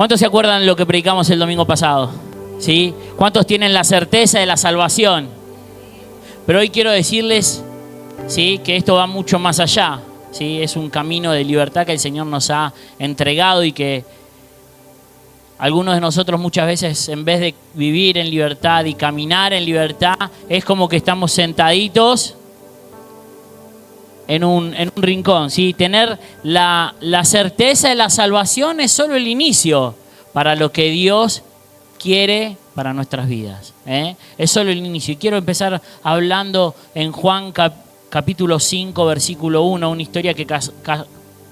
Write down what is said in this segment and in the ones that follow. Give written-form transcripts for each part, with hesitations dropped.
¿Cuántos se acuerdan de lo que predicamos el domingo pasado? ¿Sí? ¿Cuántos tienen la certeza de la salvación? Pero hoy quiero decirles, ¿sí?, que esto va mucho más allá. ¿Sí? Es un camino de libertad que el Señor nos ha entregado y que algunos de nosotros muchas veces, en vez de vivir en libertad y caminar en libertad, es como que estamos sentaditos en un rincón. ¿Sí? Tener la certeza de la salvación es solo el inicio para lo que Dios quiere para nuestras vidas. Es solo el inicio. Y quiero empezar hablando en Juan capítulo 5, versículo 1, una historia que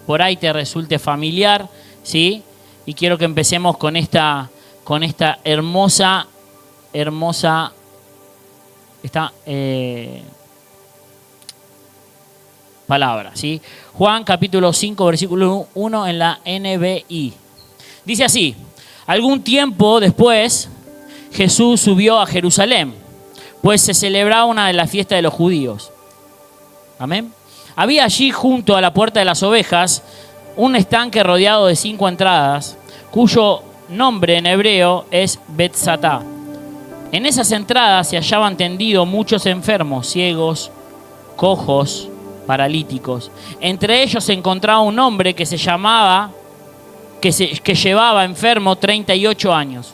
por ahí te resulte familiar, ¿sí? Y quiero que empecemos con esta hermosa palabra, ¿sí? Juan capítulo 5, versículo 1 en la NBI. Dice así: algún tiempo después, Jesús subió a Jerusalén, pues se celebraba una de las fiestas de los judíos. Amén. Había allí, junto a la puerta de las ovejas, un estanque rodeado de 5 entradas, cuyo nombre en hebreo es Betzatá. En esas entradas se hallaban tendidos muchos enfermos, ciegos, cojos, paralíticos. Entre ellos se encontraba un hombre que llevaba enfermo 38 años.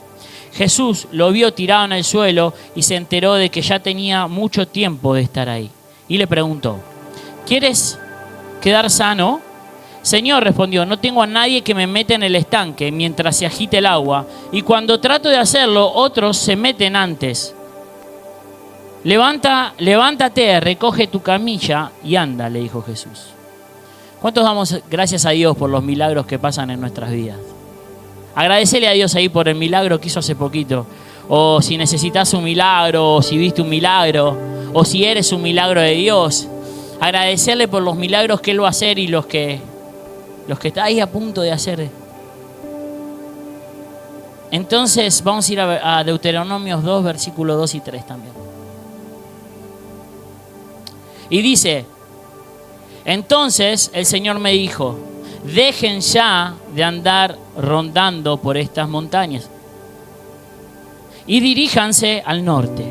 Jesús lo vio tirado en el suelo y se enteró de que ya tenía mucho tiempo de estar ahí. Y le preguntó: ¿quieres quedar sano? Señor, respondió, no tengo a nadie que me meta en el estanque mientras se agite el agua, y cuando trato de hacerlo, otros se meten antes. Levántate, recoge tu camilla y anda, le dijo Jesús. ¿Cuántos damos gracias a Dios por los milagros que pasan en nuestras vidas? Agradecele a Dios ahí por el milagro que hizo hace poquito. O si necesitas un milagro, o si viste un milagro, o si eres un milagro de Dios. Agradecerle por los milagros que Él va a hacer y los que está ahí a punto de hacer. Entonces vamos a ir a Deuteronomios 2, versículos 2 y 3 también. Y dice: entonces el Señor me dijo, dejen ya de andar rondando por estas montañas y diríjanse al norte.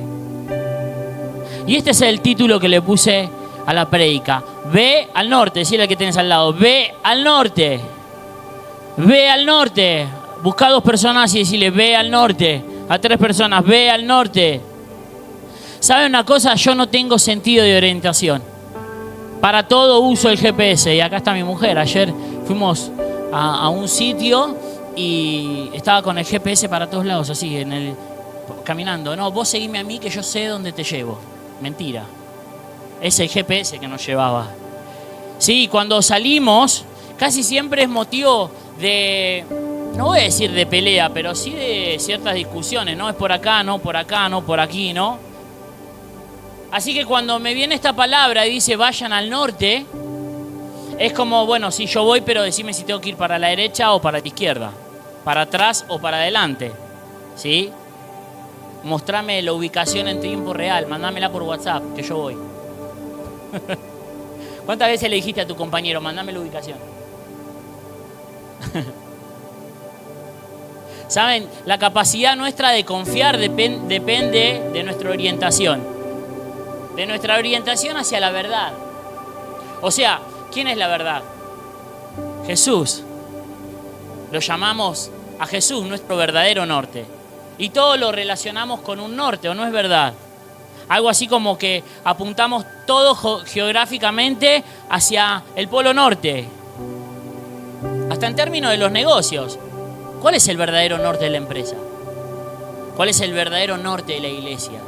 Y este es el título que le puse a la prédica: ve al norte. Decirle al que tienes al lado: ve al norte. Ve al norte. Busca a 2 personas y decirle: ve al norte. A 3 personas: ve al norte. ¿Sabe una cosa? Yo no tengo sentido de orientación. Para todo uso el GPS. Y acá está mi mujer. Ayer fuimos a un sitio y estaba con el GPS para todos lados, así, caminando. No, vos seguime a mí que yo sé dónde te llevo. Mentira. Es el GPS que nos llevaba. Sí, cuando salimos, casi siempre es motivo de, no voy a decir de pelea, pero sí de ciertas discusiones, ¿no? Es por acá, no por acá, no por aquí, ¿no? Así que cuando me viene esta palabra y dice vayan al norte, es como, bueno, sí, yo voy, pero decime si tengo que ir para la derecha o para la izquierda, para atrás o para adelante, ¿sí? Mostrame la ubicación en tiempo real, mandámela por WhatsApp, que yo voy. ¿Cuántas veces le dijiste a tu compañero, mandame la ubicación? ¿Saben? La capacidad nuestra de confiar depende de nuestra orientación. De nuestra orientación hacia la verdad. O sea, ¿quién es la verdad? Jesús. Lo llamamos a Jesús nuestro verdadero norte. Y todo lo relacionamos con un norte, ¿o no es verdad? Algo así como que apuntamos todo geográficamente hacia el polo norte. Hasta en términos de los negocios. ¿Cuál es el verdadero norte de la empresa? ¿Cuál es el verdadero norte de la iglesia?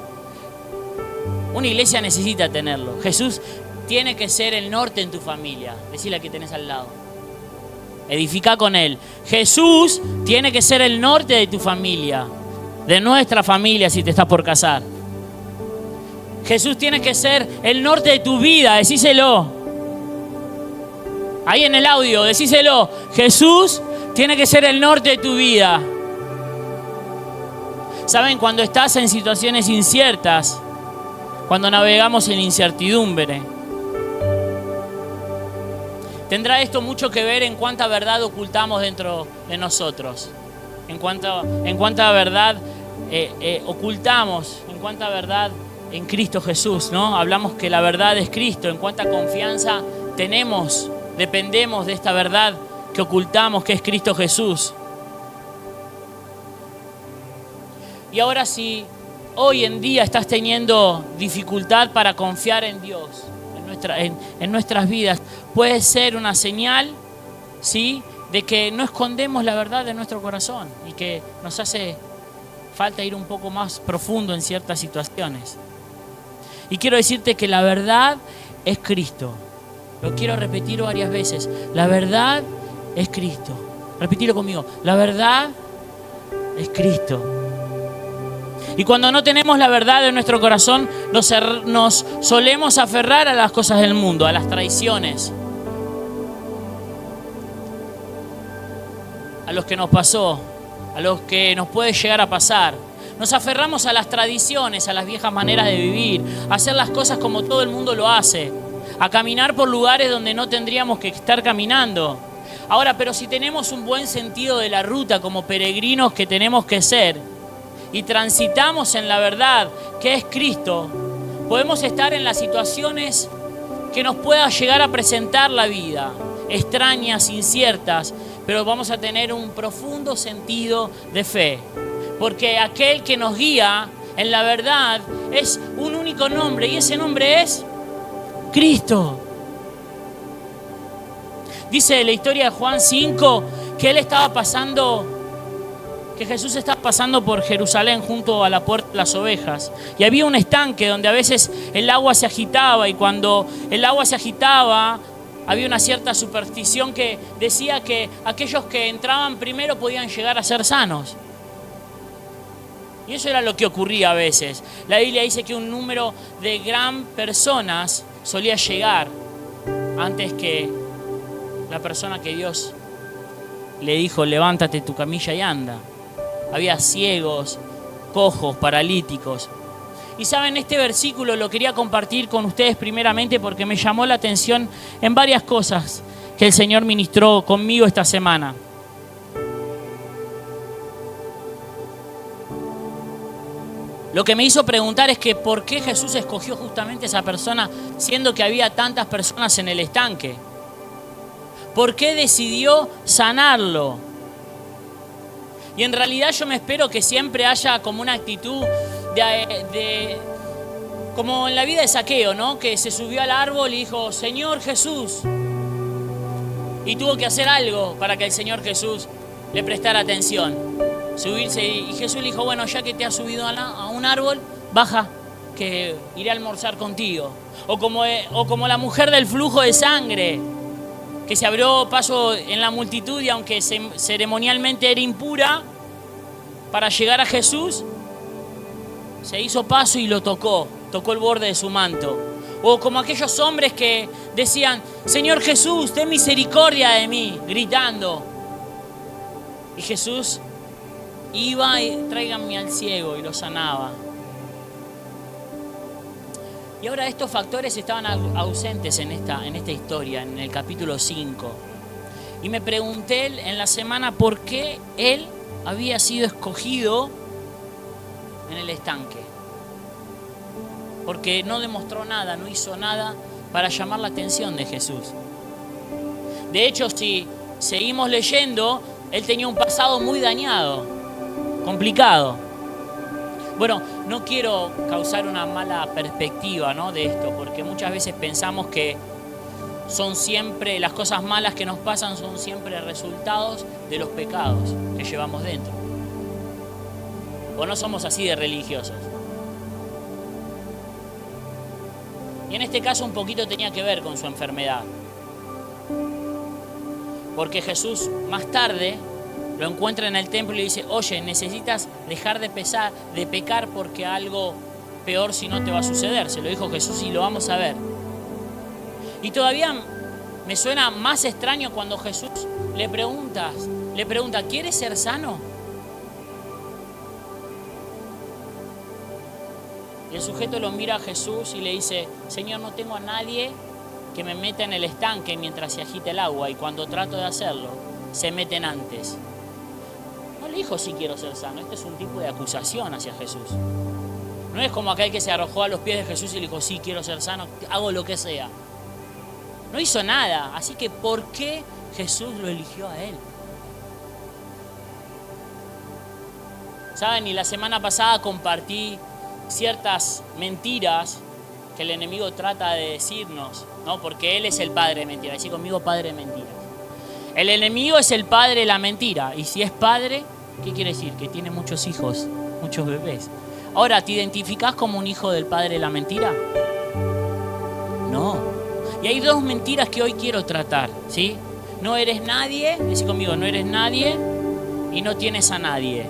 Una iglesia necesita tenerlo. Jesús tiene que ser el norte en tu familia. Decile a que tenés al lado. Edifica con él. Jesús tiene que ser el norte de tu familia. De nuestra familia si te estás por casar. Jesús tiene que ser el norte de tu vida. Decíselo. Ahí en el audio, decíselo. Jesús tiene que ser el norte de tu vida. ¿Saben? Cuando estás en situaciones inciertas, cuando navegamos en incertidumbre, tendrá esto mucho que ver en cuánta verdad ocultamos dentro de nosotros. en cuánta verdad ocultamos, en cuánta verdad en Cristo Jesús, ¿no? Hablamos que la verdad es Cristo, en cuánta confianza tenemos, dependemos de esta verdad que ocultamos, que es Cristo Jesús. Y ahora, si hoy en día estás teniendo dificultad para confiar en Dios, en nuestras vidas, puede ser una señal, ¿sí?, de que no escondemos la verdad de nuestro corazón y que nos hace falta ir un poco más profundo en ciertas situaciones. Y quiero decirte que la verdad es Cristo. Lo quiero repetir varias veces. La verdad es Cristo. Repetilo conmigo. La verdad es Cristo. Y cuando no tenemos la verdad en nuestro corazón, nos solemos aferrar a las cosas del mundo, a las tradiciones, a lo que nos pasó, a lo que nos puede llegar a pasar. Nos aferramos a las tradiciones, a las viejas maneras de vivir, a hacer las cosas como todo el mundo lo hace, a caminar por lugares donde no tendríamos que estar caminando. Ahora, pero si tenemos un buen sentido de la ruta como peregrinos que tenemos que ser, y transitamos en la verdad que es Cristo, podemos estar en las situaciones que nos pueda llegar a presentar la vida, extrañas, inciertas, pero vamos a tener un profundo sentido de fe, porque aquel que nos guía en la verdad es un único nombre, y ese nombre es Cristo. Dice la historia de Juan 5 que él estaba pasando, que Jesús estaba pasando por Jerusalén junto a la puerta de las ovejas, y había un estanque donde a veces el agua se agitaba, y cuando el agua se agitaba había una cierta superstición que decía que aquellos que entraban primero podían llegar a ser sanos. Y eso era lo que ocurría a veces. La Biblia dice que un número de gran personas solía llegar antes que la persona que Dios le dijo: levántate tu camilla y anda. Había ciegos, cojos, paralíticos. Y saben, este versículo lo quería compartir con ustedes primeramente porque me llamó la atención en varias cosas que el Señor ministró conmigo esta semana. Lo que me hizo preguntar es que ¿por qué Jesús escogió justamente esa persona siendo que había tantas personas en el estanque? ¿Por qué decidió sanarlo? Y en realidad yo me espero que siempre haya como una actitud como en la vida de Zaqueo, ¿no? Que se subió al árbol y dijo: Señor Jesús. Y tuvo que hacer algo para que el Señor Jesús le prestara atención. Subirse, y Jesús le dijo: bueno, ya que te has subido a un árbol, baja, que iré a almorzar contigo. O como la mujer del flujo de sangre, que se abrió paso en la multitud y aunque ceremonialmente era impura, para llegar a Jesús, se hizo paso y lo tocó el borde de su manto. O como aquellos hombres que decían: Señor Jesús, ten misericordia de mí, gritando. Y Jesús iba y tráiganme al ciego, y lo sanaba. Y ahora estos factores estaban ausentes en esta historia, en el capítulo 5. Y me pregunté en la semana por qué él había sido escogido en el estanque. Porque no demostró nada, no hizo nada para llamar la atención de Jesús. De hecho, si seguimos leyendo, él tenía un pasado muy dañado, complicado. Bueno, no quiero causar una mala perspectiva, ¿no?, de esto, porque muchas veces pensamos que son siempre, las cosas malas que nos pasan son siempre resultados de los pecados que llevamos dentro. O no somos así de religiosos. Y en este caso un poquito tenía que ver con su enfermedad. Porque Jesús más tarde lo encuentra en el templo y le dice: oye, necesitas dejar de pecar porque algo peor si no te va a suceder. Se lo dijo Jesús y lo vamos a ver. Y todavía me suena más extraño cuando Jesús le pregunta: ¿quieres ser sano? Y el sujeto lo mira a Jesús y le dice: Señor, no tengo a nadie que me meta en el estanque mientras se agita el agua, y cuando trato de hacerlo, se meten antes. le dijo sí quiero ser sano. Este es un tipo de acusación hacia Jesús. No es como aquel que se arrojó a los pies de Jesús y le dijo sí quiero ser sano, hago lo que sea. No hizo nada, así que ¿por qué Jesús lo eligió a él? ¿Saben? Y la semana pasada compartí ciertas mentiras que el enemigo trata de decirnos, ¿no? Porque él es el padre de mentiras. Decí conmigo, padre de mentiras. El enemigo es el padre de la mentira. Y si es padre, ¿qué quiere decir? Que tiene muchos hijos, muchos bebés. Ahora, ¿te identificás como un hijo del padre de la mentira? No. Y hay dos mentiras que hoy quiero tratar, ¿sí? No eres nadie, decí conmigo, no eres nadie y no tienes a nadie.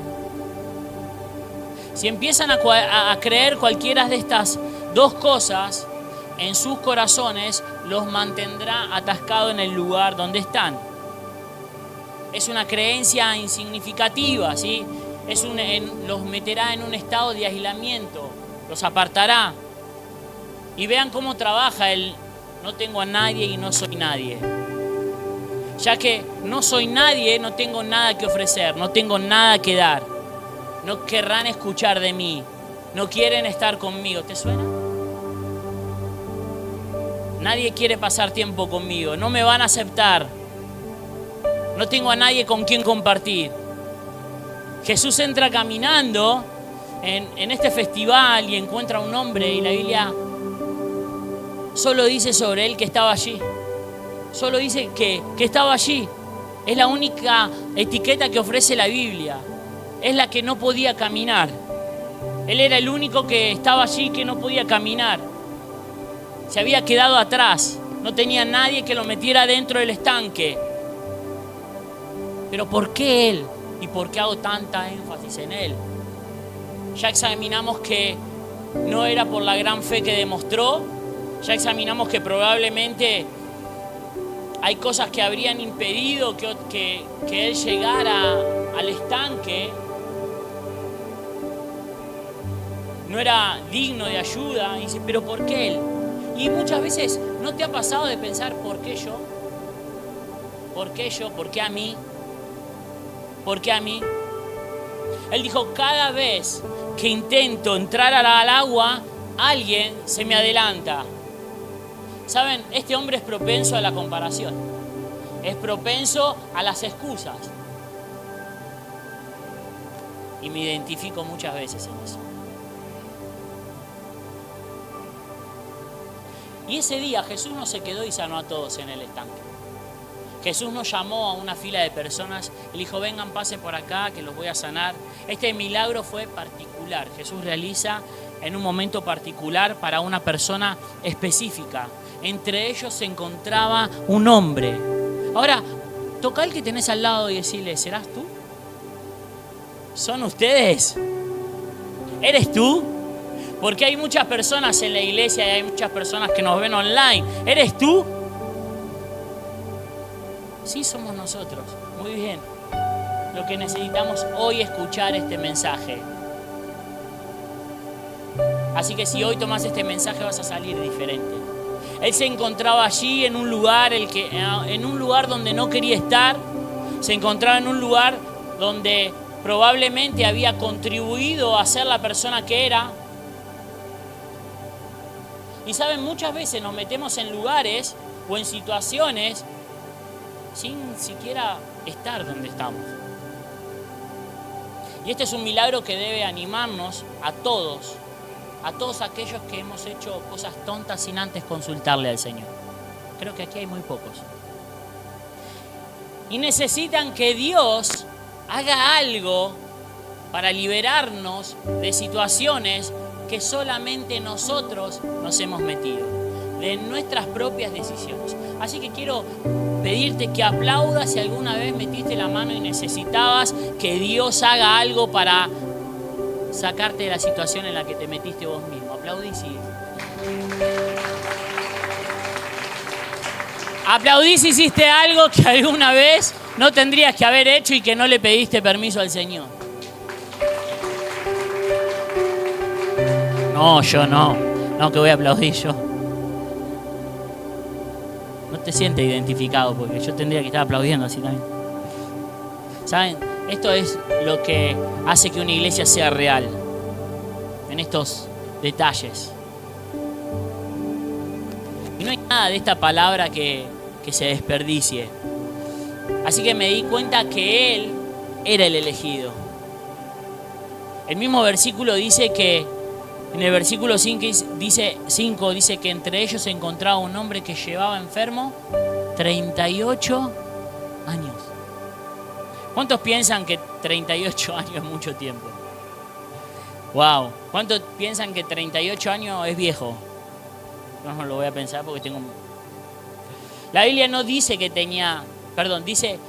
Si empiezan a creer cualquiera de estas dos cosas en sus corazones, los mantendrá atascados en el lugar donde están. Es una creencia insignificativa, ¿sí? Los meterá en un estado de aislamiento, los apartará. Y vean cómo trabaja el no tengo a nadie y no soy nadie. Ya que no soy nadie, no tengo nada que ofrecer, no tengo nada que dar. No querrán escuchar de mí, no quieren estar conmigo. ¿Te suena? Nadie quiere pasar tiempo conmigo, no me van a aceptar. No tengo a nadie con quien compartir. Jesús entra caminando en este festival y encuentra a un hombre y la Biblia solo dice sobre él que estaba allí. Solo dice que estaba allí. Es la única etiqueta que ofrece la Biblia. Es la que no podía caminar. Él era el único que estaba allí que no podía caminar. Se había quedado atrás. No tenía nadie que lo metiera dentro del estanque. Pero ¿por qué él? ¿Y por qué hago tanta énfasis en él? Ya examinamos que no era por la gran fe que demostró. Ya examinamos que probablemente hay cosas que habrían impedido que él llegara al estanque. No era digno de ayuda. Y dice, ¿pero por qué él? Y muchas veces, ¿no te ha pasado de pensar, ¿por qué yo? ¿Por qué yo? ¿Por qué a mí? ¿Por qué a mí? Él dijo, cada vez que intento entrar al agua, alguien se me adelanta. ¿Saben? Este hombre es propenso a la comparación. Es propenso a las excusas. Y me identifico muchas veces en eso. Y ese día Jesús no se quedó y sanó a todos en el estanque. Jesús no llamó a una fila de personas y le dijo, vengan, pasen por acá que los voy a sanar. Este milagro fue particular. Jesús realiza en un momento particular para una persona específica. Entre ellos se encontraba un hombre. Ahora, toca al que tenés al lado y decirle, ¿serás tú? ¿Son ustedes? ¿Eres tú? Porque hay muchas personas en la iglesia y hay muchas personas que nos ven online. ¿Eres tú? Sí, somos nosotros. Muy bien. Lo que necesitamos hoy es escuchar este mensaje. Así que si hoy tomás este mensaje vas a salir diferente. Él se encontraba allí en un lugar donde no quería estar. Se encontraba en un lugar donde probablemente había contribuido a ser la persona que era. Y saben, muchas veces nos metemos en lugares o en situaciones sin siquiera estar donde estamos. Y este es un milagro que debe animarnos a todos aquellos que hemos hecho cosas tontas sin antes consultarle al Señor. Creo que aquí hay muy pocos. Y necesitan que Dios haga algo para liberarnos de situaciones que solamente nosotros nos hemos metido, de nuestras propias decisiones. Así que quiero pedirte que aplaudas si alguna vez metiste la mano y necesitabas que Dios haga algo para sacarte de la situación en la que te metiste vos mismo. Aplaudís y... Aplaudís si hiciste algo que alguna vez no tendrías que haber hecho y que no le pediste permiso al Señor. No, yo no. No, que voy a aplaudir yo. No te sientes identificado porque yo tendría que estar aplaudiendo así también. ¿Saben? Esto es lo que hace que una iglesia sea real, en estos detalles. Y no hay nada de esta palabra que se desperdicie. Así que me di cuenta que Él era el elegido. El mismo versículo dice que, en el versículo 5 dice que entre ellos se encontraba un hombre que llevaba enfermo 38 años. ¿Cuántos piensan que 38 años es mucho tiempo? Wow. ¿Cuántos piensan que 38 años es viejo? No lo voy a pensar porque tengo... La Biblia no dice que tenía...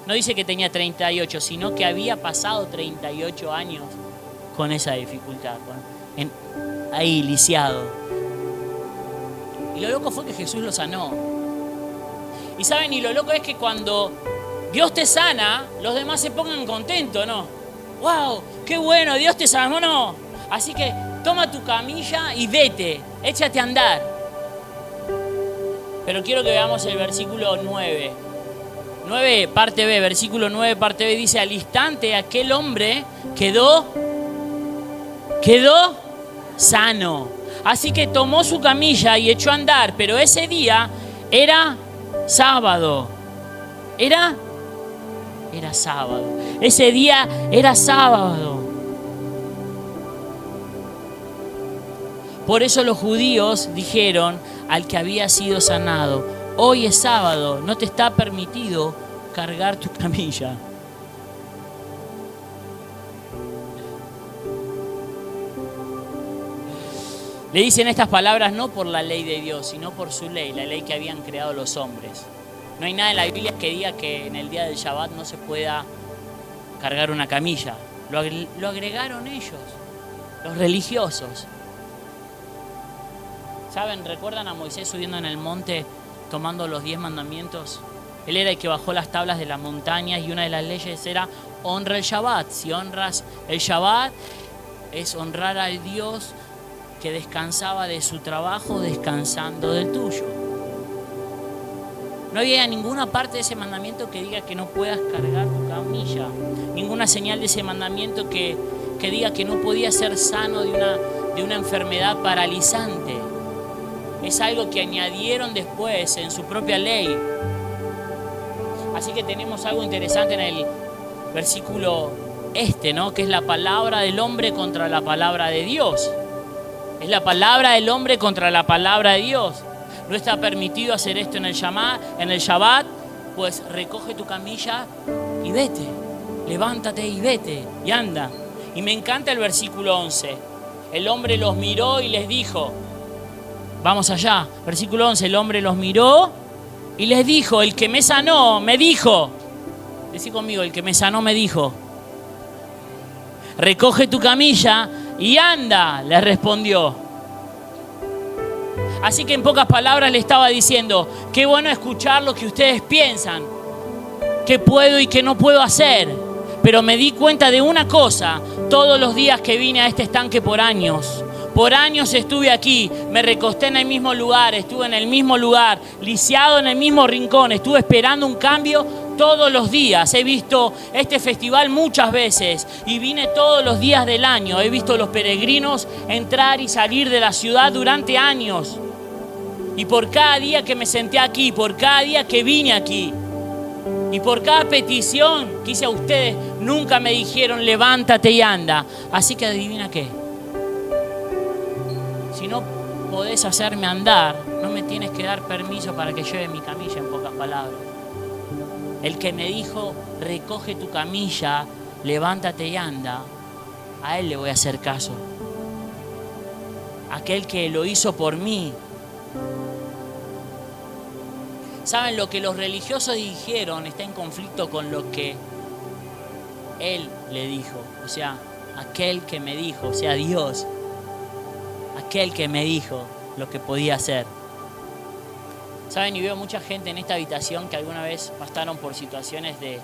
no dice que tenía 38, sino que había pasado 38 años con esa dificultad, ahí lisiado. Y lo loco fue que Jesús lo sanó. Y saben, y lo loco es que cuando Dios te sana, los demás se pongan contentos, ¿no? ¡Wow! ¡Qué bueno! Dios te sanó, ¿no? Así que toma tu camilla y vete, échate a andar. Pero quiero que veamos el versículo 9. 9, parte B, versículo 9, parte B, dice: al instante aquel hombre quedó sano. Así que tomó su camilla y echó a andar, pero ese día era sábado. Era sábado. Ese día era sábado. Por eso los judíos dijeron al que había sido sanado: hoy es sábado, no te está permitido cargar tu camilla. Le dicen estas palabras no por la ley de Dios, sino por su ley, la ley que habían creado los hombres. No hay nada en la Biblia que diga que en el día del Shabbat no se pueda cargar una camilla. Lo agregaron ellos, los religiosos. ¿Saben? ¿Recuerdan a Moisés subiendo en el monte tomando los 10 mandamientos? Él era el que bajó las tablas de las montañas y una de las leyes era honra el Shabbat. Si honras el Shabbat es honrar al Dios que descansaba de su trabajo descansando del tuyo. No había ninguna parte de ese mandamiento que diga que no puedas cargar tu camilla. Ninguna señal de ese mandamiento que diga que no podías ser sano de una enfermedad paralizante. Es algo que añadieron después en su propia ley. Así que tenemos algo interesante en el versículo ¿no? Que es la palabra del hombre contra la palabra de Dios. Es la palabra del hombre contra la palabra de Dios. No está permitido hacer esto en el Shabbat, pues recoge tu camilla y vete. Levántate y vete y anda. Y me encanta el versículo 11. El hombre los miró y les dijo... Vamos allá, versículo 11, el hombre los miró y les dijo: el que me sanó me dijo, decí conmigo, el que me sanó me dijo, recoge tu camilla y anda, le respondió. Así que en pocas palabras le estaba diciendo: qué bueno escuchar lo que ustedes piensan, qué puedo y qué no puedo hacer, pero me di cuenta de una cosa todos los días que vine a este estanque por años. Por años estuve aquí, me recosté en el mismo lugar, estuve en el mismo lugar, lisiado en el mismo rincón, estuve esperando un cambio todos los días. He visto este festival muchas veces y vine todos los días del año. He visto los peregrinos entrar y salir de la ciudad durante años. Y por cada día que me senté aquí, por cada día que vine aquí, y por cada petición que hice a ustedes, nunca me dijeron levántate y anda. Así que adivina qué. Si no podés hacerme andar, no me tienes que dar permiso para que lleve mi camilla, en pocas palabras. El que me dijo, recoge tu camilla, levántate y anda, a él le voy a hacer caso. Aquel que lo hizo por mí. ¿Saben? Lo que los religiosos dijeron está en conflicto con lo que él le dijo. O sea, aquel que me dijo, o sea, Dios. Aquel que me dijo lo que podía hacer. ¿Saben? Y veo mucha gente en esta habitación que alguna vez pasaron por situaciones de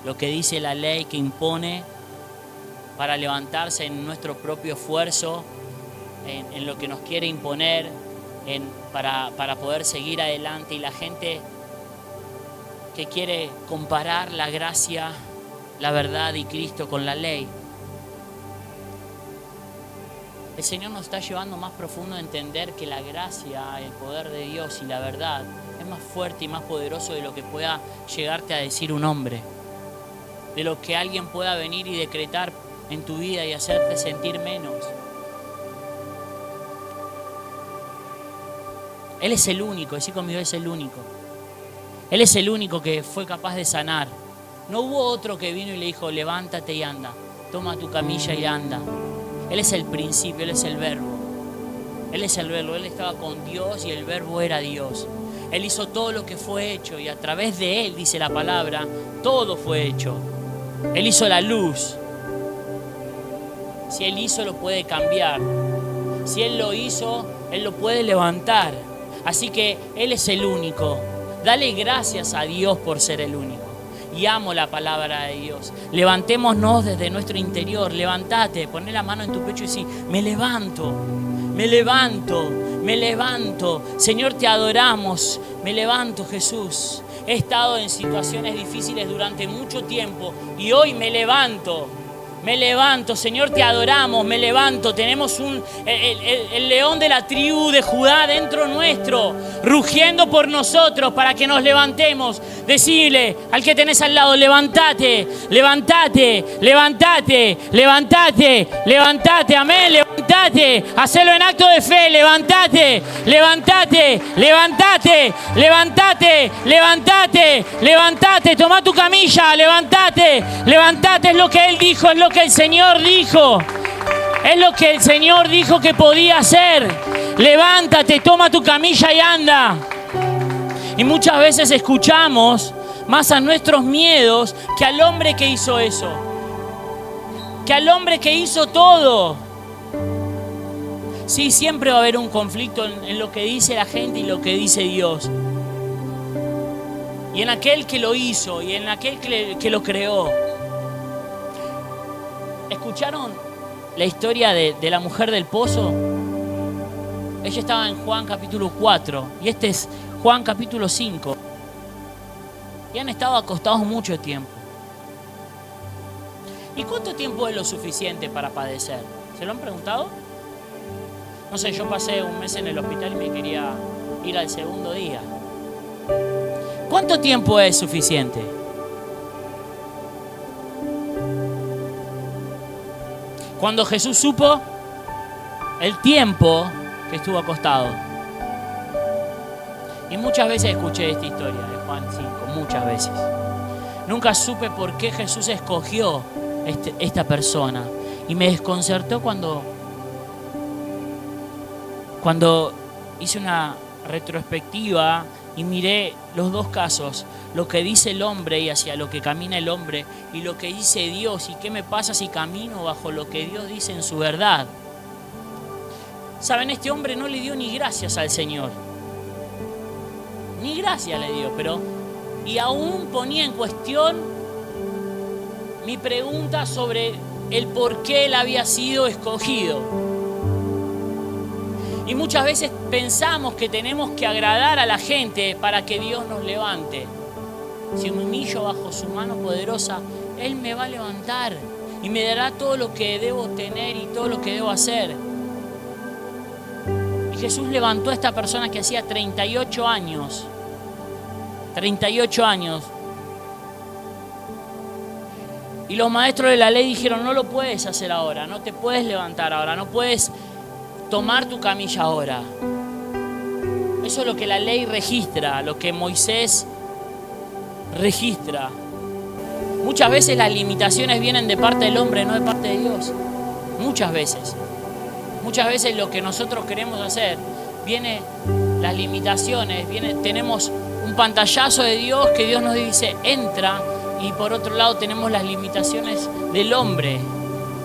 lo que dice la ley que impone para levantarse en nuestro propio esfuerzo, en lo que nos quiere imponer, para poder seguir adelante. Y la gente que quiere comparar la gracia la verdad y Cristo con la ley. El Señor nos está llevando más profundo a entender que la gracia, el poder de Dios y la verdad es más fuerte y más poderoso de lo que pueda llegarte a decir un hombre. De lo que alguien pueda venir y decretar en tu vida y hacerte sentir menos. Él es el único, decí conmigo, es el único. Él es el único que fue capaz de sanar. No hubo otro que vino y le dijo, levántate y anda, toma tu camilla y anda. Él es el principio, Él es el verbo. Él es el verbo, Él estaba con Dios y el verbo era Dios. Él hizo todo lo que fue hecho y a través de Él, dice la palabra, todo fue hecho. Él hizo la luz. Si Él hizo, lo puede cambiar. Si Él lo hizo, Él lo puede levantar. Así que Él es el único. Dale gracias a Dios por ser el único. Y amo la palabra de Dios. Levantémonos desde nuestro interior. Levántate, poné la mano en tu pecho y decí, me levanto, me levanto, me levanto. Señor, te adoramos. Me levanto, Jesús. He estado en situaciones difíciles durante mucho tiempo y hoy me levanto. Me levanto, Señor, te adoramos, me levanto. Tenemos el león de la tribu de Judá dentro nuestro, rugiendo por nosotros para que nos levantemos. Decile al que tenés al lado, levántate, levántate, levántate, levántate, levántate, amén, levántate. Hacelo en acto de fe, levántate, levántate, levántate, levántate, levántate, levántate. Toma tu camilla, levántate, levántate. Es lo que Él dijo, es lo que el Señor dijo. Es lo que el Señor dijo que podía hacer. Levántate, toma tu camilla y anda. Y muchas veces escuchamos más a nuestros miedos que al hombre que hizo eso. Que al hombre que hizo todo. Sí, siempre va a haber un conflicto en lo que dice la gente y lo que dice Dios. Y en aquel que lo hizo y en aquel que lo creó. ¿Escucharon la historia de la mujer del pozo? Ella estaba en Juan capítulo 4 y este es Juan capítulo 5. Y han estado acostados mucho tiempo. ¿Y cuánto tiempo es lo suficiente para padecer? ¿Se lo han preguntado? No sé, yo pasé un mes en el hospital y me quería ir al segundo día. ¿Cuánto tiempo es suficiente? Cuando Jesús supo el tiempo que estuvo acostado. Y muchas veces escuché esta historia de Juan 5, muchas veces. Nunca supe por qué Jesús escogió esta persona. Y me desconcertó cuando hice una retrospectiva y miré los dos casos, lo que dice el hombre y hacia lo que camina el hombre y lo que dice Dios y qué me pasa si camino bajo lo que Dios dice en su verdad. Saben, este hombre no le dio ni gracias al Señor, ni gracias le dio, y aún ponía en cuestión mi pregunta sobre el por qué él había sido escogido. Y muchas veces pensamos que tenemos que agradar a la gente para que Dios nos levante. Si me humillo bajo su mano poderosa, Él me va a levantar y me dará todo lo que debo tener y todo lo que debo hacer. Y Jesús levantó a esta persona que hacía 38 años. 38 años. Y los maestros de la ley dijeron, no lo puedes hacer ahora, no te puedes levantar ahora, no puedes tomar tu camilla ahora. Eso es lo que la ley registra, lo que Moisés registra. Muchas veces las limitaciones vienen de parte del hombre, no de parte de Dios. Muchas veces. Muchas veces lo que nosotros queremos hacer, viene las limitaciones, tenemos un pantallazo de Dios que Dios nos dice, entra, y por otro lado tenemos las limitaciones del hombre,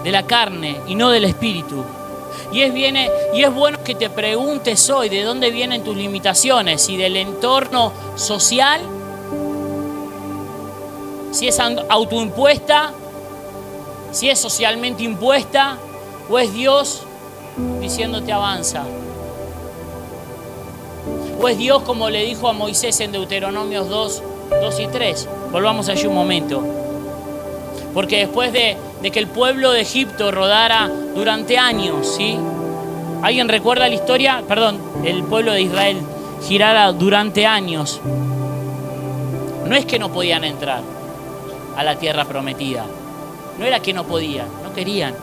de la carne y no del espíritu. Y es bueno que te preguntes hoy de dónde vienen tus limitaciones, si del entorno social, si es autoimpuesta, si es socialmente impuesta, o es Dios diciéndote avanza. O es Dios como le dijo a Moisés en Deuteronomios 2 y 3. Volvamos allí un momento. Porque después de que el pueblo de Egipto rodara durante años, ¿sí? ¿Alguien recuerda la historia? Perdón, el pueblo de Israel girara durante años. No es que no podían entrar a la tierra prometida. No era que no podían, no querían.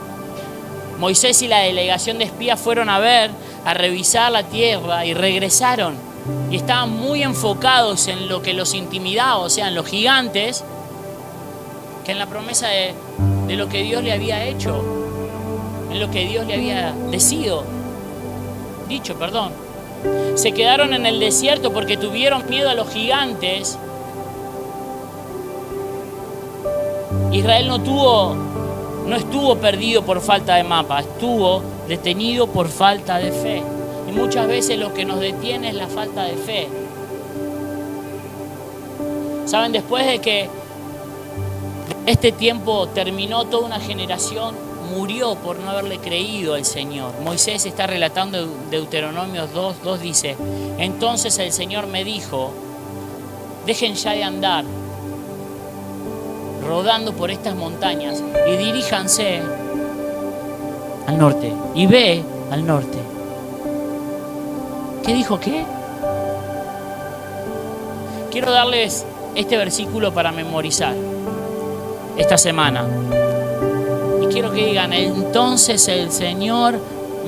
Moisés y la delegación de espías fueron a ver, a revisar la tierra y regresaron. Y estaban muy enfocados en lo que los intimidaba, o sea, en los gigantes, que en la promesa de lo que Dios le había hecho, en lo que Dios le había dicho. Se quedaron en el desierto porque tuvieron miedo a los gigantes. Israel no estuvo perdido por falta de mapa, estuvo detenido por falta de fe. Y muchas veces lo que nos detiene es la falta de fe. ¿Saben? Después de que este tiempo terminó, toda una generación murió por no haberle creído al Señor. Moisés está relatando Deuteronomio 2 dice: entonces el Señor me dijo, dejen ya de andar rodando por estas montañas y diríjanse al norte. Y ve al norte. ¿Qué dijo qué? Quiero darles este versículo para memorizar esta semana. Y quiero que digan, entonces el Señor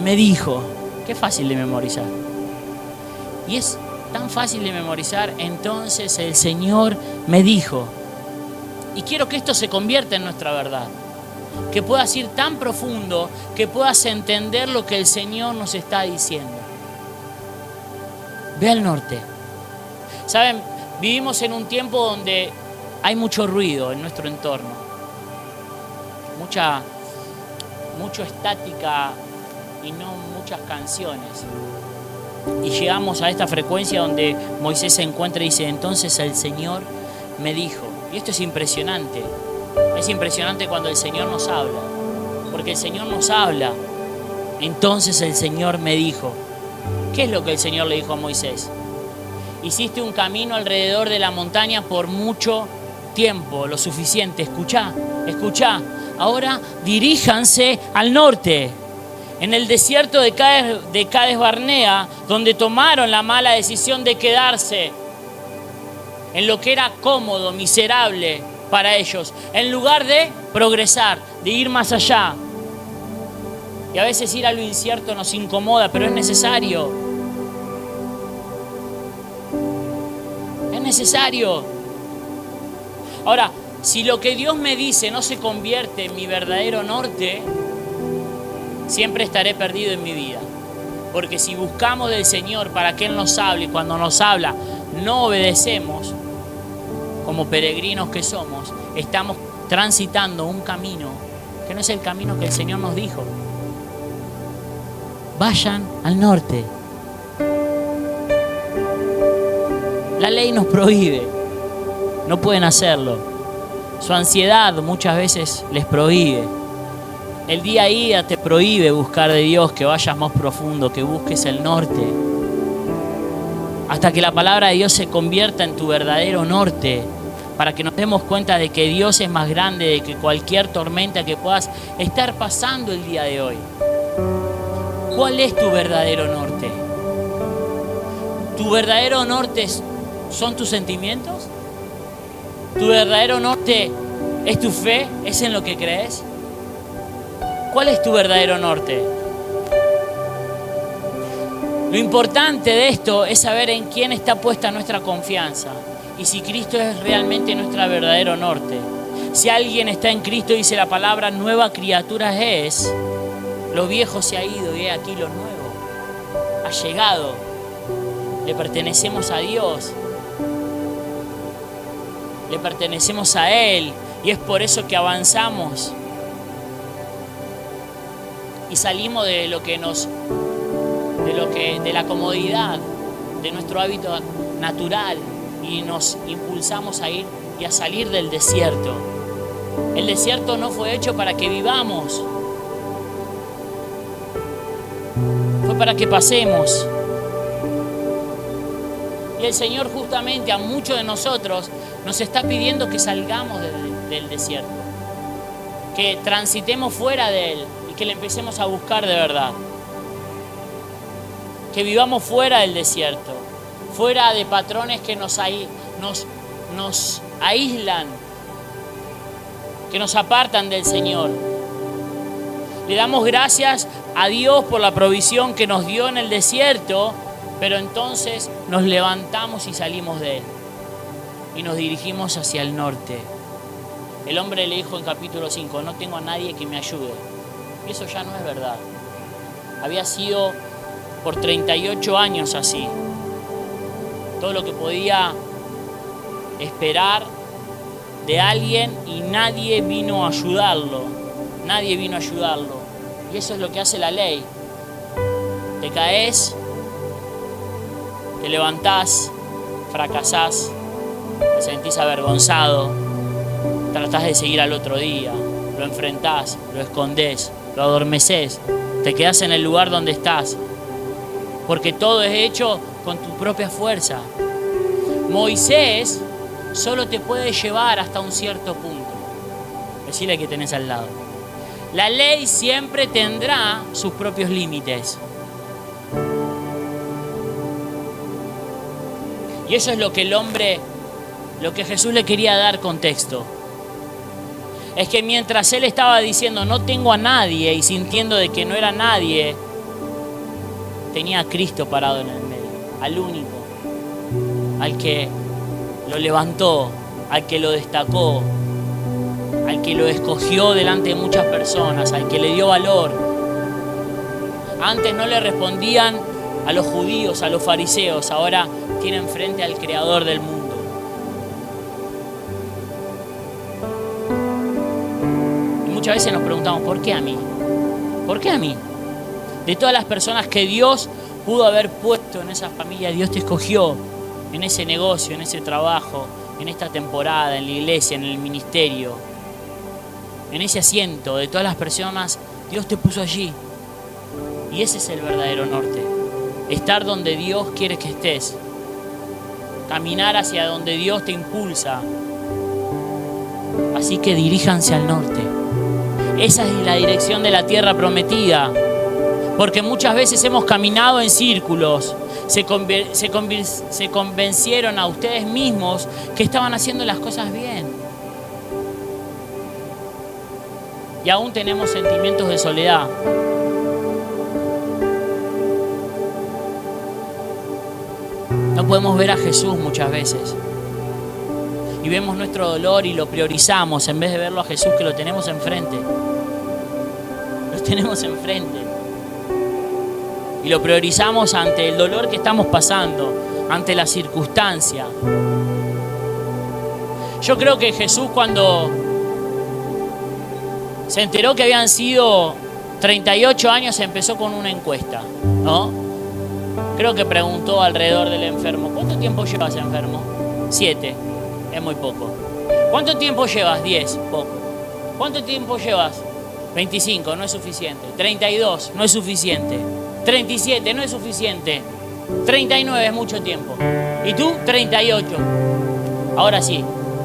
me dijo. Qué fácil de memorizar. Y es tan fácil de memorizar, entonces el Señor me dijo. Y quiero que esto se convierta en nuestra verdad. Que puedas ir tan profundo, que puedas entender lo que el Señor nos está diciendo. Ve al norte. ¿Saben? Vivimos en un tiempo donde hay mucho ruido en nuestro entorno. Mucha estática y no muchas canciones. Y llegamos a esta frecuencia donde Moisés se encuentra y dice, entonces el Señor me dijo. Y esto es impresionante. Es impresionante cuando el Señor nos habla. Porque el Señor nos habla. Entonces el Señor me dijo. ¿Qué es lo que el Señor le dijo a Moisés? Hiciste un camino alrededor de la montaña por mucho tiempo, lo suficiente. Escuchá. Ahora diríjanse al norte. En el desierto de Cades Barnea, donde tomaron la mala decisión de quedarse en lo que era cómodo, miserable para ellos, en lugar de progresar, de ir más allá. Y a veces ir a lo incierto nos incomoda, pero es necesario. Es necesario. Ahora, si lo que Dios me dice no se convierte en mi verdadero norte, siempre estaré perdido en mi vida. Porque si buscamos del Señor para que Él nos hable, y cuando nos habla no obedecemos, como peregrinos que somos, estamos transitando un camino que no es el camino que el Señor nos dijo. Vayan al norte. La ley nos prohíbe. No pueden hacerlo. Su ansiedad muchas veces les prohíbe. El día a día te prohíbe buscar de Dios, que vayas más profundo, que busques el norte. Hasta que la palabra de Dios se convierta en tu verdadero norte. Para que nos demos cuenta de que Dios es más grande de que cualquier tormenta que puedas estar pasando el día de hoy. ¿Cuál es tu verdadero norte? ¿Tu verdadero norte son tus sentimientos? ¿Tu verdadero norte es tu fe? ¿Es en lo que crees? ¿Cuál es tu verdadero norte? Lo importante de esto es saber en quién está puesta nuestra confianza y si Cristo es realmente nuestro verdadero norte. Si alguien está en Cristo, dice la palabra, nueva criatura es. Lo viejo se ha ido y he aquí lo nuevo ha llegado. Le pertenecemos a Dios. Le pertenecemos a Él. Y es por eso que avanzamos. Y salimos de la comodidad, de nuestro hábito natural. Y nos impulsamos a ir y a salir del desierto. El desierto no fue hecho para que vivamos. Fue para que pasemos. Y el Señor justamente a muchos de nosotros nos está pidiendo que salgamos del desierto. que transitemos fuera de Él y que le empecemos a buscar de verdad. Que vivamos fuera del desierto, fuera de patrones que nos aíslan, que nos apartan del Señor. Le damos gracias a Dios por la provisión que nos dio en el desierto, pero entonces nos levantamos y salimos de Él y nos dirigimos hacia el norte. El hombre le dijo en capítulo 5, no tengo a nadie que me ayude. Y eso ya no es verdad. Había sido por 38 años así. Todo lo que podía esperar de alguien y nadie vino a ayudarlo. Nadie vino a ayudarlo. Y eso es lo que hace la ley. Te caes, te levantás, fracasás, te sentís avergonzado, tratás de seguir al otro día, lo enfrentás, lo escondés, lo adormeces, te quedás en el lugar donde estás, porque todo es hecho con tu propia fuerza. Moisés solo te puede llevar hasta un cierto punto. Decile que tenés al lado. La ley siempre tendrá sus propios límites. Y eso es lo que lo que Jesús le quería dar contexto. Es que mientras él estaba diciendo no tengo a nadie y sintiendo de que no era nadie, tenía a Cristo parado en el medio, al único, al que lo levantó, al que lo destacó, al que lo escogió delante de muchas personas, al que le dio valor. Antes no le respondían a los judíos, a los fariseos, ahora tienen frente al Creador del mundo. Y muchas veces nos preguntamos, ¿por qué a mí? ¿Por qué a mí? De todas las personas que Dios pudo haber puesto en esa familia, Dios te escogió en ese negocio, en ese trabajo, en esta temporada, en la iglesia, en el ministerio, en ese asiento. De todas las personas, Dios te puso allí. Y ese es el verdadero norte. Estar donde Dios quiere que estés. Caminar hacia donde Dios te impulsa. Así que diríjanse al norte. Esa es la dirección de la tierra prometida. Porque muchas veces hemos caminado en círculos. Se convencieron a ustedes mismos que estaban haciendo las cosas bien. Y aún tenemos sentimientos de soledad. No podemos ver a Jesús muchas veces. Y vemos nuestro dolor y lo priorizamos en vez de verlo a Jesús, que lo tenemos enfrente. Lo tenemos enfrente. Y lo priorizamos ante el dolor que estamos pasando, ante la circunstancia. Yo creo que Jesús, cuando se enteró que habían sido 38 años, empezó con una encuesta, ¿no? Creo que preguntó alrededor del enfermo, ¿cuánto tiempo llevas enfermo? 7, es muy poco. ¿Cuánto tiempo llevas? 10, poco. ¿Cuánto tiempo llevas? 25, no es suficiente. 32, no es suficiente. 37, no es suficiente. 39 es mucho tiempo. ¿Y tú? 38. Ahora sí,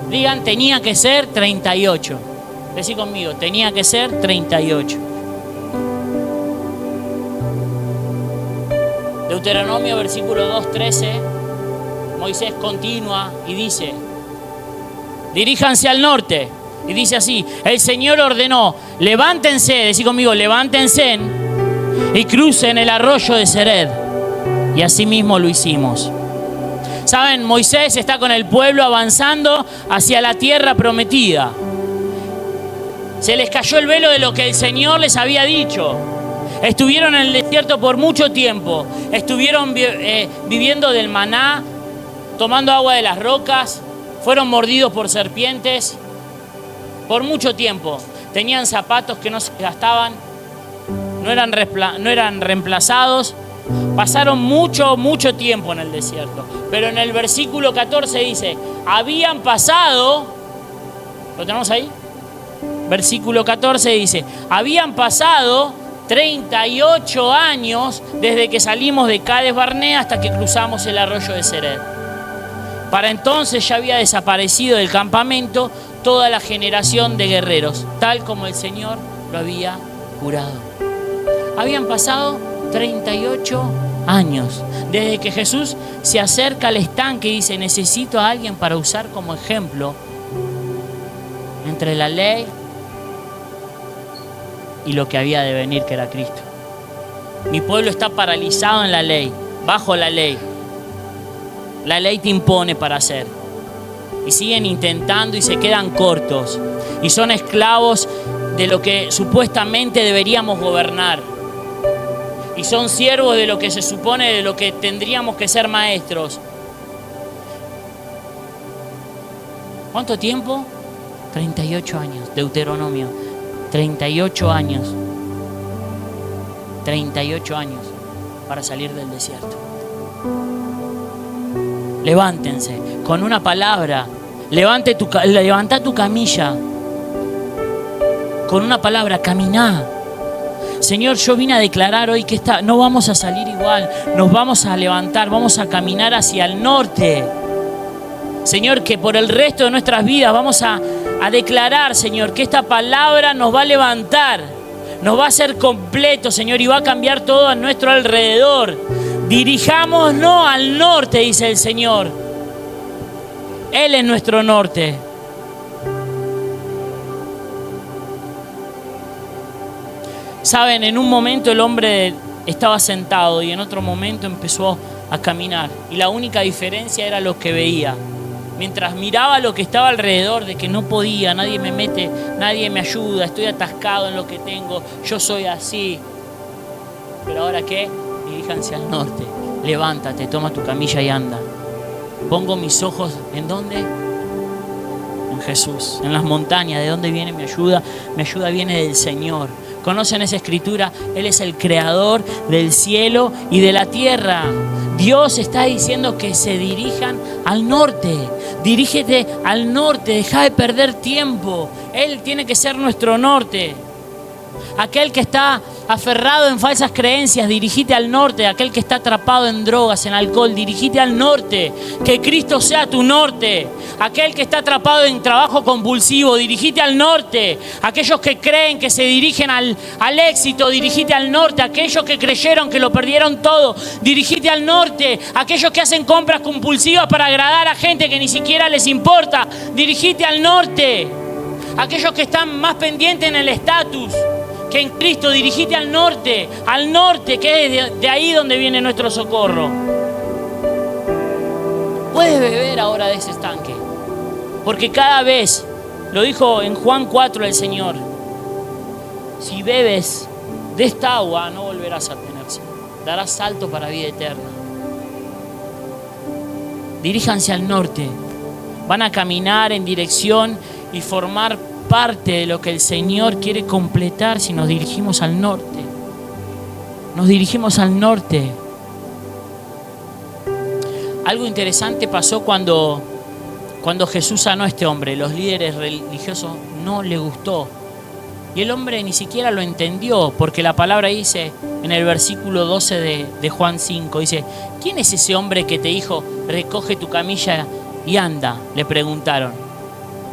digan, tenía que ser 38. Decí conmigo, tenía que ser 38. Deuteronomio versículo 2:13, Moisés continúa y dice, diríjanse al norte. Y dice así, el Señor ordenó, levántense, decí conmigo, levántense y crucen el arroyo de Sered. Y así mismo lo hicimos. Saben, Moisés está con el pueblo avanzando hacia la tierra prometida. Se les cayó el velo de lo que el Señor les había dicho. Estuvieron en el desierto por mucho tiempo. Estuvieron viviendo del maná, tomando agua de las rocas. Fueron mordidos por serpientes por mucho tiempo. Tenían zapatos que no se gastaban, no eran reemplazados. Pasaron mucho tiempo en el desierto. Pero en el versículo 14 dice, habían pasado, ¿lo tenemos ahí? Versículo 14 dice, habían pasado 38 años desde que salimos de Cades Barnea hasta que cruzamos el arroyo de Sered. Para entonces ya había desaparecido del campamento toda la generación de guerreros, tal como el Señor lo había jurado. Habían pasado 38 años desde que Jesús se acerca al estanque y dice: necesito a alguien para usar como ejemplo entre la ley y lo que había de venir, que era Cristo. Mi pueblo está paralizado en la ley, bajo la ley. La ley te impone para hacer. Y siguen intentando y se quedan cortos. Y son esclavos de lo que supuestamente deberíamos gobernar. Y son siervos de lo que se supone, de lo que tendríamos que ser maestros. ¿Cuánto tiempo? 38 años. Deuteronomio. 38 años. 38 años para salir del desierto. Levántense con una palabra. Levanta tu camilla. Con una palabra, caminá. Señor, yo vine a declarar hoy que no vamos a salir igual. Nos vamos a levantar, vamos a caminar hacia el norte. Señor, que por el resto de nuestras vidas vamos a declarar, Señor, que esta palabra nos va a levantar, nos va a hacer completo, Señor, y va a cambiar todo a nuestro alrededor. Dirijámonos al norte, dice el Señor. Él es nuestro norte. Saben, en un momento el hombre estaba sentado y en otro momento empezó a caminar. Y la única diferencia era lo que veía. Mientras miraba lo que estaba alrededor, de que no podía, nadie me mete, nadie me ayuda, estoy atascado en lo que tengo, yo soy así. Pero ahora ¿qué? Diríjanse al norte, levántate, toma tu camilla y anda. Pongo mis ojos, ¿en dónde? En Jesús, en las montañas. ¿De dónde viene mi ayuda? Mi ayuda viene del Señor. ¿Conocen esa escritura? Él es el creador del cielo y de la tierra. Dios está diciendo que se dirijan al norte. Dirígete al norte, deja de perder tiempo. Él tiene que ser nuestro norte. Aquel que está aferrado en falsas creencias, dirígete al norte. Aquel que está atrapado en drogas, en alcohol, dirígete al norte. Que Cristo sea tu norte. Aquel que está atrapado en trabajo compulsivo, dirígete al norte. Aquellos que creen que se dirigen al éxito, dirígete al norte. Aquellos que creyeron que lo perdieron todo, dirígete al norte. Aquellos que hacen compras compulsivas para agradar a gente que ni siquiera les importa, dirígete al norte. Aquellos que están más pendientes en el estatus que en Cristo, dirígete al norte, que es de ahí donde viene nuestro socorro. Puedes beber ahora de ese estanque, porque cada vez, lo dijo en Juan 4 el Señor, si bebes de esta agua no volverás a tenerse, darás salto para vida eterna. Diríjanse al norte, van a caminar en dirección y formar parte de lo que el Señor quiere completar si nos dirigimos al norte. Nos dirigimos al norte. Algo interesante pasó cuando Jesús sanó a este hombre. Los líderes religiosos no le gustó. Y el hombre ni siquiera lo entendió, porque la palabra dice en el versículo 12 de Juan 5, dice: ¿quién es ese hombre que te dijo, recoge tu camilla y anda? Le preguntaron.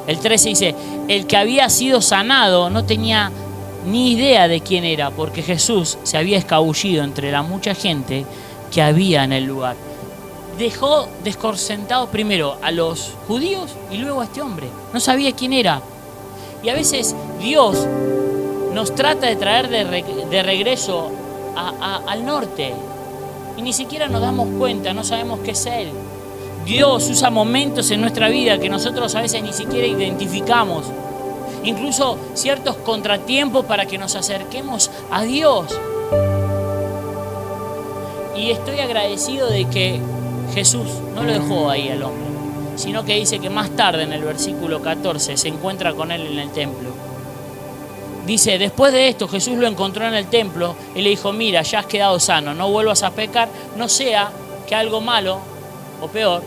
El 13 dice: el que había sido sanado no tenía ni idea de quién era, porque Jesús se había escabullido entre la mucha gente que había en el lugar. Dejó desconcertado primero a los judíos y luego a este hombre. No sabía quién era. Y a veces Dios nos trata de traer de regreso al norte. Y ni siquiera nos damos cuenta, no sabemos qué es Él. Dios usa momentos en nuestra vida que nosotros a veces ni siquiera identificamos. Incluso ciertos contratiempos para que nos acerquemos a Dios. Y estoy agradecido de que Jesús no lo dejó ahí al hombre, sino que dice que más tarde, en el versículo 14, se encuentra con él en el templo. Dice: después de esto Jesús lo encontró en el templo y le dijo: mira, ya has quedado sano, no vuelvas a pecar, no sea que algo malo o peor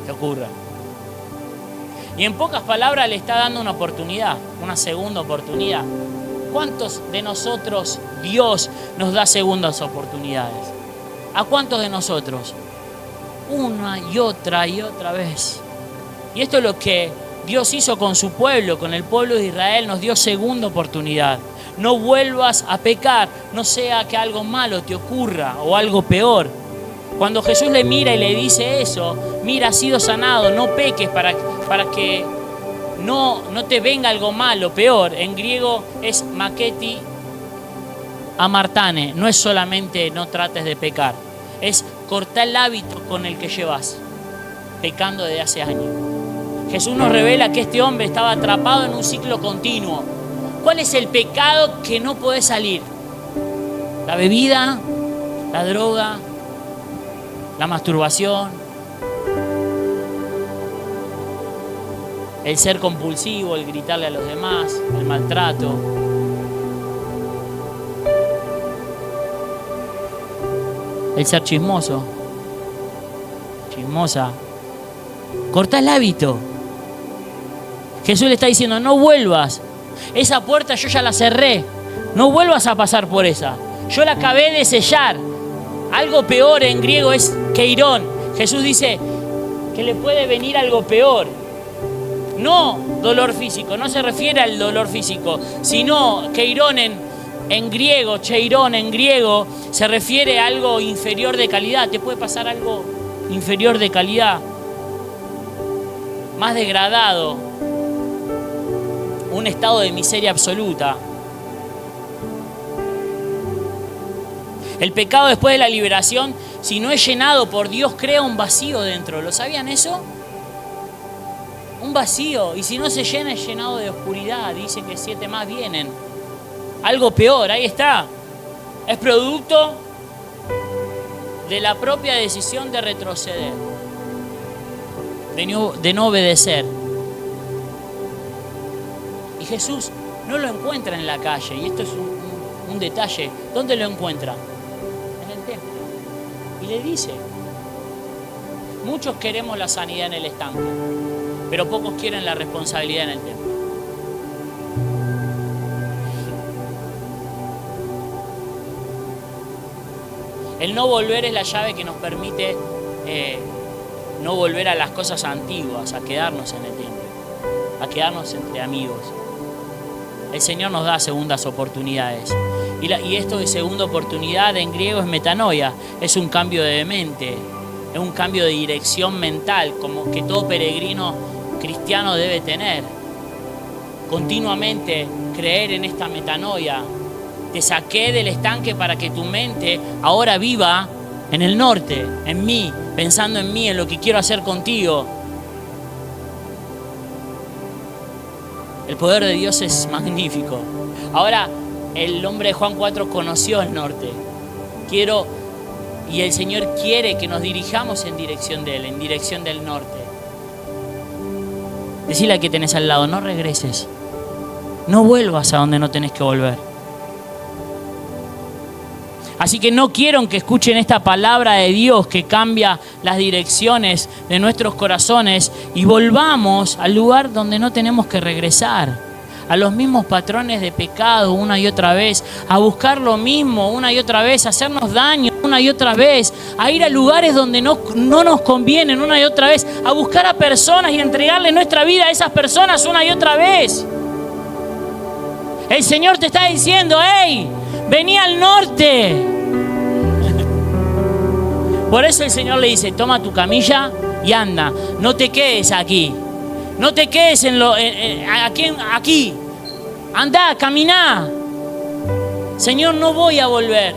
te ocurra. Y en pocas palabras le está dando una oportunidad, una segunda oportunidad. ¿Cuántos de nosotros Dios nos da segundas oportunidades? ¿A cuántos de nosotros? Una y otra vez. Y esto es lo que Dios hizo con su pueblo, con el pueblo de Israel, nos dio segunda oportunidad. No vuelvas a pecar, no sea que algo malo te ocurra o algo peor. Cuando Jesús le mira y le dice eso, mira, has sido sanado, no peques para que no te venga algo malo, peor. En griego es maketi amartane, no es solamente no trates de pecar, es cortar el hábito con el que llevas, pecando desde hace años. Jesús nos revela que este hombre estaba atrapado en un ciclo continuo. ¿Cuál es el pecado que no puede salir? La bebida, la droga, la masturbación, el ser compulsivo, el gritarle a los demás, el maltrato. El ser chismoso, chismosa. Corta el hábito. Jesús le está diciendo, no vuelvas. Esa puerta yo ya la cerré. No vuelvas a pasar por esa. Yo la acabé de sellar. Algo peor en griego es keirón. Jesús dice que le puede venir algo peor. No dolor físico, no se refiere al dolor físico, sino keirón en griego, cheirón en griego, se refiere a algo inferior de calidad. Te puede pasar algo inferior de calidad, más degradado, un estado de miseria absoluta. El pecado después de la liberación, si no es llenado por Dios, crea un vacío dentro. ¿Lo sabían eso? Un vacío. Y si no se llena, es llenado de oscuridad. Dice que 7 más vienen. Algo peor, ahí está. Es producto de la propia decisión de retroceder, de no obedecer. Y Jesús no lo encuentra en la calle. Y esto es un detalle. ¿Dónde lo encuentra? En el templo. Y le dice, muchos queremos la sanidad en el estanque, pero pocos quieren la responsabilidad en el templo. El no volver es la llave que nos permite no volver a las cosas antiguas, a quedarnos en el templo, a quedarnos entre amigos. El Señor nos da segundas oportunidades. Y esto de segunda oportunidad en griego es metanoia, es un cambio de mente, es un cambio de dirección mental, como que todo peregrino cristiano debe tener. Continuamente creer en esta metanoia. Te saqué del estanque para que tu mente ahora viva en el norte, en mí, pensando en mí, en lo que quiero hacer contigo. El poder de Dios es magnífico. Ahora, el hombre de Juan 4 conoció el norte. Y el Señor quiere que nos dirijamos en dirección de Él, en dirección del norte. Decile al que tenés al lado, no regreses. No vuelvas a donde no tenés que volver. Así que no quiero que escuchen esta palabra de Dios que cambia las direcciones de nuestros corazones y volvamos al lugar donde no tenemos que regresar, a los mismos patrones de pecado una y otra vez, a buscar lo mismo una y otra vez, a hacernos daño una y otra vez, a ir a lugares donde no nos convienen una y otra vez, a buscar a personas y entregarle nuestra vida a esas personas una y otra vez. El Señor te está diciendo, hey, vení al norte. Por eso el Señor le dice, toma tu camilla y anda. No te quedes aquí. No te quedes aquí. Andá, caminá. Señor, no voy a volver.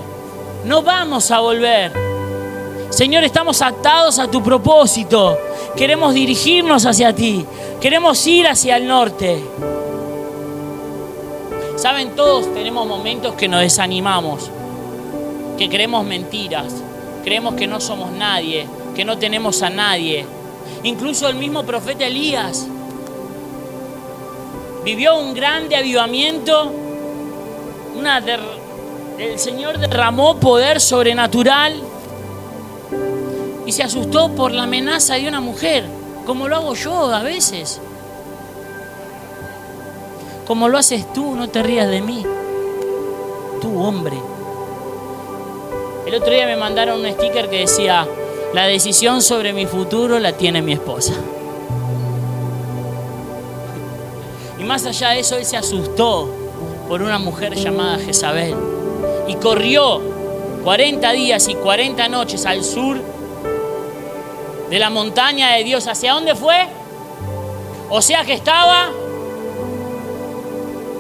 No vamos a volver. Señor, estamos atados a tu propósito. Queremos dirigirnos hacia ti. Queremos ir hacia el norte. Saben, todos tenemos momentos que nos desanimamos, que creemos mentiras, creemos que no somos nadie, que no tenemos a nadie. Incluso el mismo profeta Elías vivió un grande avivamiento, el Señor derramó poder sobrenatural y se asustó por la amenaza de una mujer, como lo hago yo a veces. Como lo haces tú, no te rías de mí. Tú, hombre. El otro día me mandaron un sticker que decía, la decisión sobre mi futuro la tiene mi esposa. más allá de eso, él se asustó por una mujer llamada Jezabel. Y corrió 40 días y 40 noches al sur de la montaña de Dios. ¿Hacia dónde fue? O sea que estaba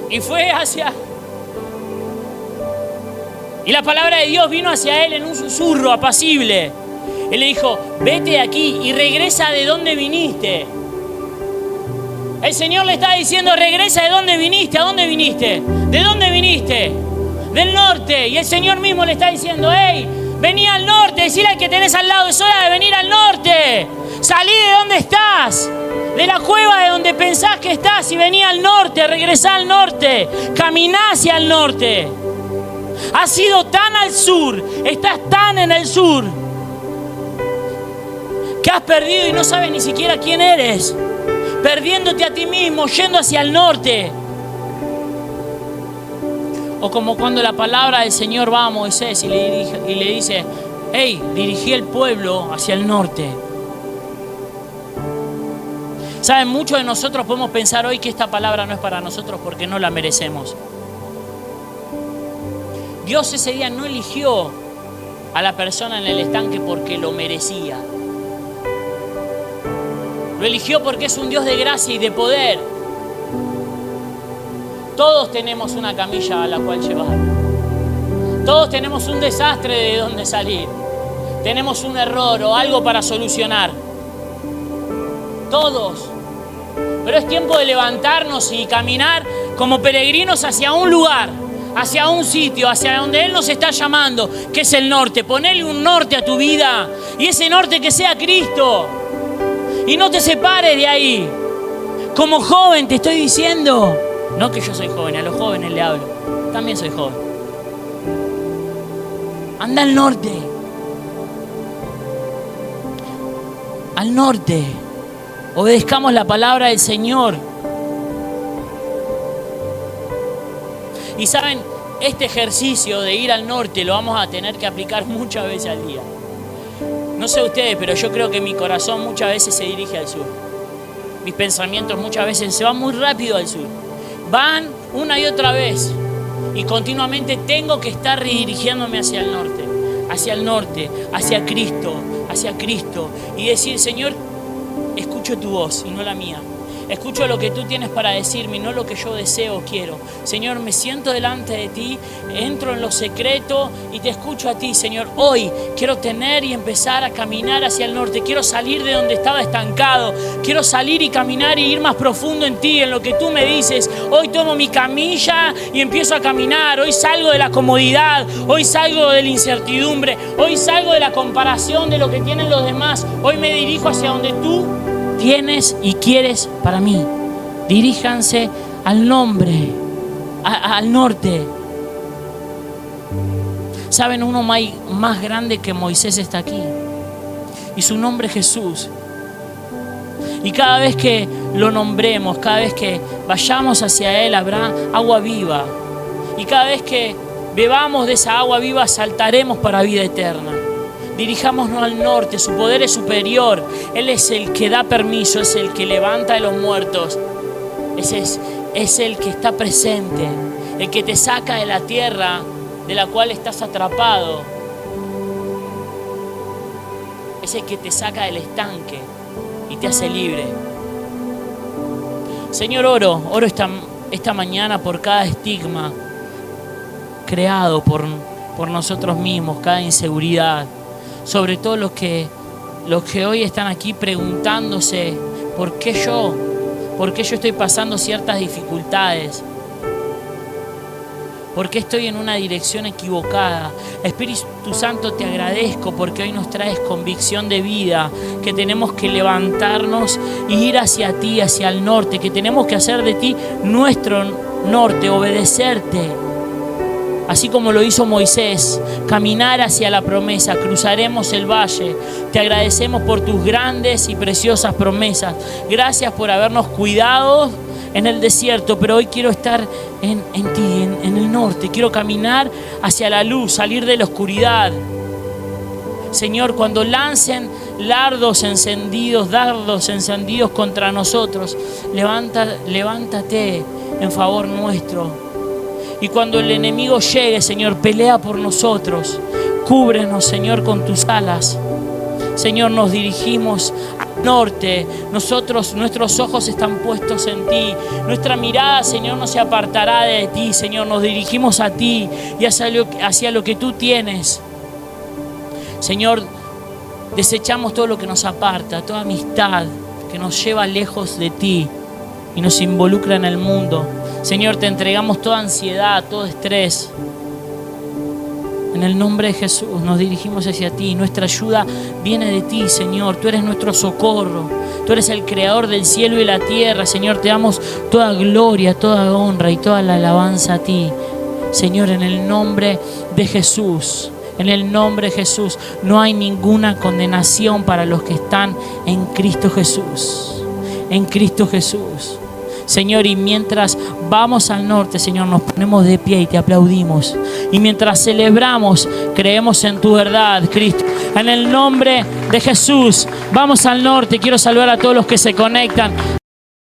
y fue hacia... Y la palabra de Dios vino hacia él en un susurro apacible. Él le dijo, vete de aquí y regresa de donde viniste. El Señor le está diciendo, regresa de donde viniste. ¿A dónde viniste? ¿De dónde viniste? Del norte. Y el Señor mismo le está diciendo, hey, vení al norte, decile al que tenés al lado, es hora de venir al norte. Salí de donde estás, de la cueva de donde pensás que estás, y vení al norte, regresá al norte, caminá hacia el norte. Has ido tan al sur, estás tan en el sur, que has perdido y no sabes ni siquiera quién eres, perdiéndote a ti mismo, yendo hacia el norte. O como cuando la palabra del Señor va a Moisés y le dice, hey, dirigí el pueblo hacia el norte. Saben, muchos de nosotros podemos pensar hoy que esta palabra no es para nosotros porque no la merecemos. Dios ese día no eligió a la persona en el estanque porque lo merecía. Lo eligió porque es un Dios de gracia y de poder. Todos tenemos una camilla a la cual llevar. Todos tenemos un desastre de donde salir. Tenemos un error o algo para solucionar. Todos. Pero es tiempo de levantarnos y caminar como peregrinos hacia un lugar, hacia un sitio, hacia donde Él nos está llamando, que es el norte. Ponele un norte a tu vida y ese norte que sea Cristo. Y no te separes de ahí. Como joven te estoy diciendo, no que yo soy joven, a los jóvenes le hablo, también soy joven. Anda al norte. Al norte. Obedezcamos la palabra del Señor. Y saben, este ejercicio de ir al norte lo vamos a tener que aplicar muchas veces al día. No sé ustedes, pero yo creo que mi corazón muchas veces se dirige al sur. Mis pensamientos muchas veces se van muy rápido al sur. Van una y otra vez. Y continuamente tengo que estar redirigiéndome hacia el norte, hacia Cristo. Y decir, Señor, escucho tu voz y no la mía. Escucho lo que tú tienes para decirme y no lo que yo deseo o quiero. Señor, me siento delante de ti, entro en lo secreto y te escucho a ti, Señor. Hoy quiero tener y empezar a caminar hacia el norte. Quiero salir de donde estaba estancado. Quiero salir y caminar y ir más profundo en ti, en lo que tú me dices. Hoy tomo mi camilla y empiezo a caminar. Hoy salgo de la comodidad. Hoy salgo de la incertidumbre. Hoy salgo de la comparación de lo que tienen los demás. Hoy me dirijo hacia donde tú tienes y quieres para mí. Diríjanse al norte. Saben, uno más grande que Moisés está aquí y su nombre es Jesús. Y cada vez que lo nombremos, cada vez que vayamos hacia Él, habrá agua viva. Y cada vez que bebamos de esa agua viva, saltaremos para vida eterna. Dirijámonos al norte, su poder es superior. Él es el que da permiso, es el que levanta de los muertos. Es el que está presente, el que te saca de la tierra de la cual estás atrapado. Es el que te saca del estanque y te hace libre. Señor, oro esta mañana por cada estigma creado por nosotros mismos, cada inseguridad. Sobre todo los que hoy están aquí preguntándose ¿por qué yo estoy pasando ciertas dificultades? ¿Por qué estoy en una dirección equivocada? Espíritu Santo, te agradezco porque hoy nos traes convicción de vida, que tenemos que levantarnos e ir hacia ti, hacia el norte, que tenemos que hacer de ti nuestro norte, obedecerte. Así como lo hizo Moisés, caminar hacia la promesa, cruzaremos el valle. Te agradecemos por tus grandes y preciosas promesas. Gracias por habernos cuidado en el desierto, pero hoy quiero estar en ti, en el norte. Quiero caminar hacia la luz, salir de la oscuridad. Señor, cuando lancen dardos encendidos contra nosotros. Levántate en favor nuestro. Y cuando el enemigo llegue, Señor, pelea por nosotros. Cúbrenos, Señor, con tus alas. Señor, nos dirigimos al norte. Nuestros ojos están puestos en ti. Nuestra mirada, Señor, no se apartará de ti. Señor, nos dirigimos a ti y hacia lo que tú tienes. Señor, desechamos todo lo que nos aparta, toda amistad que nos lleva lejos de ti y nos involucra en el mundo. Señor, te entregamos toda ansiedad, todo estrés. En el nombre de Jesús nos dirigimos hacia ti. Nuestra ayuda viene de ti, Señor. Tú eres nuestro socorro. Tú eres el creador del cielo y la tierra. Señor, te damos toda gloria, toda honra y toda la alabanza a ti. Señor, en el nombre de Jesús. En el nombre de Jesús. No hay ninguna condenación para los que están en Cristo Jesús. En Cristo Jesús. Señor, y mientras vamos al norte, Señor, nos ponemos de pie y te aplaudimos. Y mientras celebramos, creemos en tu verdad, Cristo. En el nombre de Jesús, vamos al norte. Quiero saludar a todos los que se conectan.